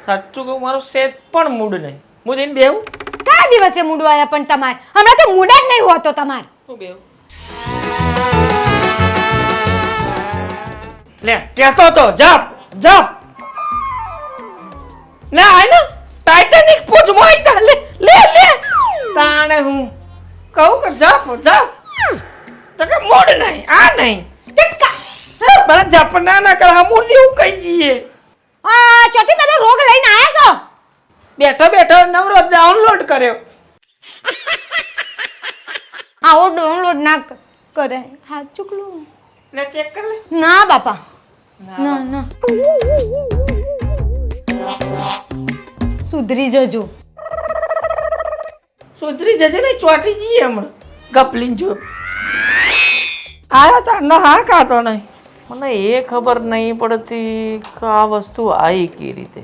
સાચું કહું મારું સેજ પણ મૂડ નહીં. હું જઈને બેહું. કયા દિવસે મૂડ આયા પણ તમાર? હમણાં તો મૂડ જ નહીં હોતો તમાર. હું બેહું. લે કહેતો તો જપ જપ. લે આય ને ટાઇટેનિક પૂજ મોઈતા લે લે લે. તાણે હું કહું કે જપ જપ. તો કે મૂડ નહીં આ નહીં. બરા જપ ના કર હમું દેવું કઈ જઈએ. આ ચોથી બધો રોગ લઈને આયા છો. બેઠો બેઠો નવરો ડાઉનલોડ કર્યો. આવો ડાઉનલોડ ના કરે. હા ચૂકલું. લે ચેક કર લે. ના બાપા. ના ના. સુધરી જજો. સુધરી જજે ને ચોટી જઈએ હમણાં. ગપલીન જો. આયા તા ન હા કાતો નહીં. મને એ ખબર નહીં પડતી કે આ વસ્તુ આવી કઈ રીતે.